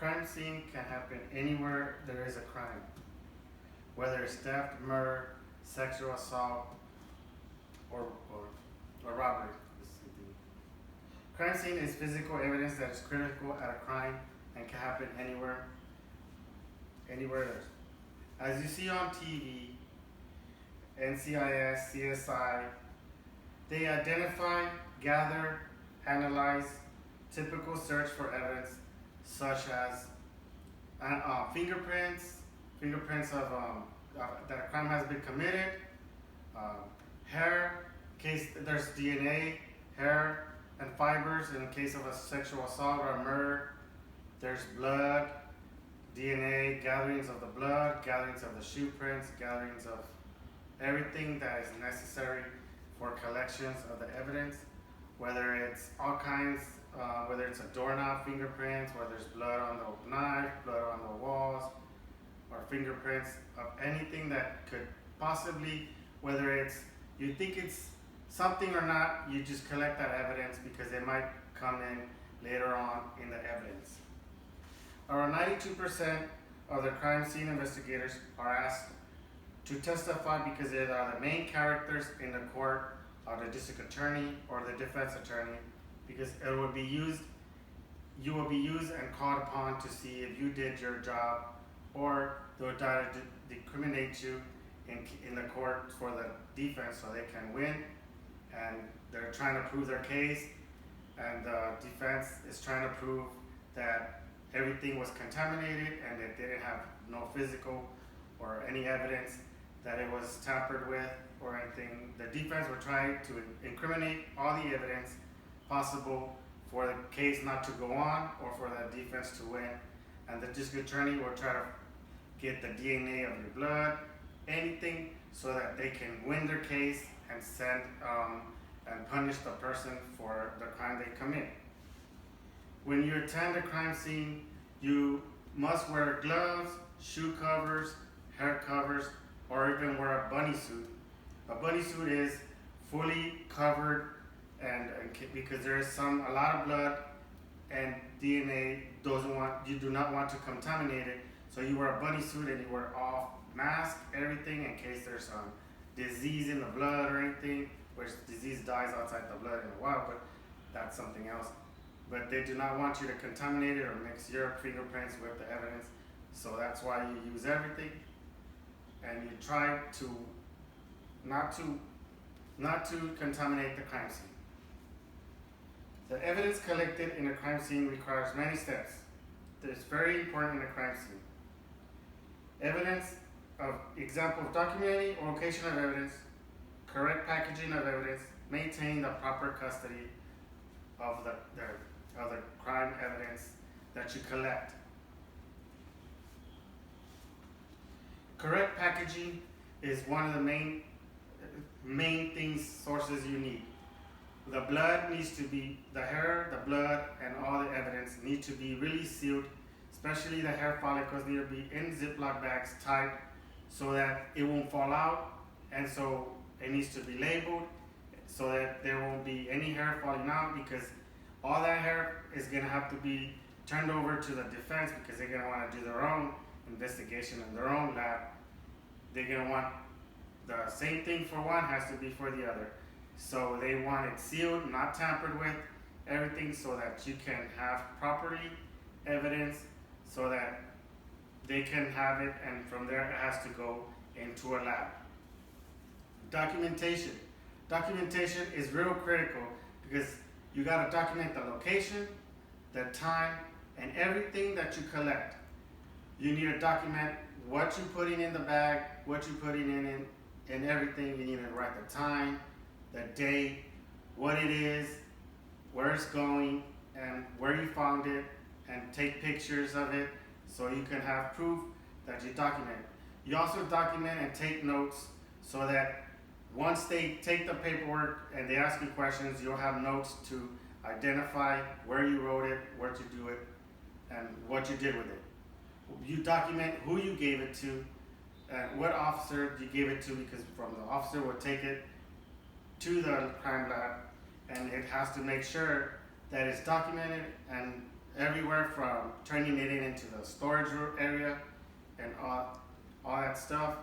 crime scene can happen anywhere there is a crime, whether it's theft, murder, sexual assault, or robbery. Crime scene is physical evidence that is critical at a crime and can happen anywhere there's. As you see on TV, NCIS, CSI, they identify, gather, analyze, typical search for evidence such as fingerprints of that a crime has been committed, hair, in case there's DNA, hair and fibers in case of a sexual assault or a murder. There's blood, DNA, gatherings of the blood, gatherings of the shoe prints, gatherings of everything that is necessary for collections of the evidence, whether it's all kinds, whether it's a doorknob fingerprints, whether there's blood on the knife, blood on the walls, or fingerprints of anything that could possibly, whether it's, you think it's something or not, you just collect that evidence because it might come in later on in the evidence. Around 92% of the crime scene investigators are asked to testify because they are the main characters in the court, or the district attorney or the defense attorney, because it will be used, you will be used and called upon to see if you did your job, or they'll try to incriminate you in the court for the defense so they can win, and they're trying to prove their case, and the defense is trying to prove that everything was contaminated and it didn't have no physical or any evidence that it was tampered with or anything. The defense will try to incriminate all the evidence possible for the case not to go on or for the defense to win, and the district attorney will try to get the DNA of your blood, anything, so that they can win their case and send and punish the person for the crime they commit. When you attend a crime scene, you must wear gloves, shoe covers, hair covers, or even wear a bunny suit. A bunny suit is fully covered, and because there is a lot of blood and DNA you do not want to contaminate it, so you wear a bunny suit and you wear off mask, everything, in case there's some disease in the blood or anything, which disease dies outside the blood in a while, but that's something else. But they do not want you to contaminate it or mix your fingerprints with the evidence, so that's why you use everything, and you try to not to contaminate the crime scene. The evidence collected in a crime scene requires many steps. It's very important in a crime scene. Evidence of example of documenting or location of evidence, correct packaging of evidence, maintain the proper custody of the crime evidence that you collect. Correct packaging is one of the main sources you need. The blood needs to be, the hair, the blood, and all the evidence need to be really sealed, especially the hair follicles need to be in Ziploc bags tight so that it won't fall out, and so it needs to be labeled so that there won't be any hair falling out, because all that hair is going to have to be turned over to the defense because they're going to want to do their own investigation in their own lab. They're going to want the same thing for one has to be for the other. So they want it sealed, not tampered with, everything, so that you can have properly evidence so that they can have it, and from there it has to go into a lab. Documentation. Documentation is real critical because you got to document the location, the time, and everything that you collect. You need to document what you're putting in the bag, what you're putting in it, and everything. You need to write the time, the date, what it is, where it's going, and where you found it, and take pictures of it so you can have proof that you document. You also document and take notes so that once they take the paperwork and they ask you questions, you'll have notes to identify where you wrote it, where to do it, and what you did with it. You document who you gave it to, and what officer you gave it to, because from the officer will take it to the crime lab, and it has to make sure that it's documented and everywhere from turning it into the storage area and all that stuff.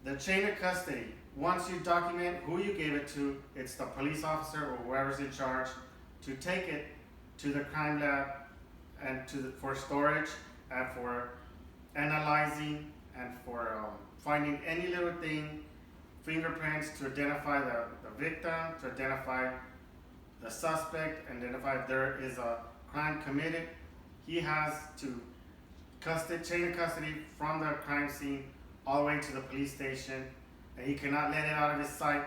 The chain of custody, once you document who you gave it to, it's the police officer or whoever's in charge to take it to the crime lab and for storage and for analyzing and for finding any little thing, fingerprints to identify the victim, to identify the suspect, identify if there is a crime committed. He has to chain of custody from the crime scene all the way to the police station, and he cannot let it out of his sight.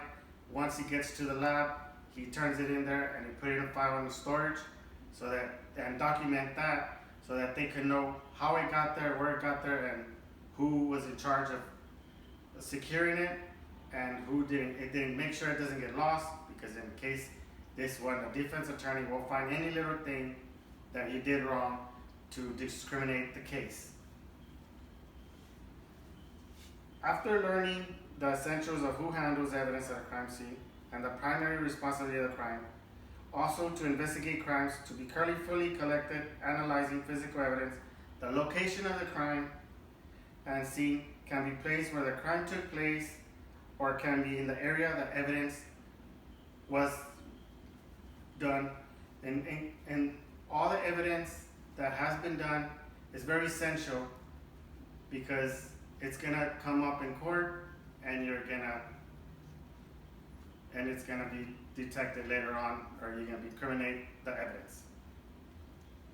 Once he gets to the lab, he turns it in there and he put it in a file in the storage and document that so that they can know how it got there, where it got there, and who was in charge of securing it and who didn't. It didn't make sure it doesn't get lost, because in case this one, the defense attorney will find any little thing that he did wrong to discriminate the case. After learning the essentials of who handles evidence at a crime scene and the primary responsibility of the crime, also to investigate crimes, to be carefully collected, analyzing physical evidence, the location of the crime and scene can be placed where the crime took place or can be in the area the evidence was done. And all the evidence that has been done is very essential, because it's gonna come up in court and it's gonna be detected later on, or you're gonna incriminate the evidence.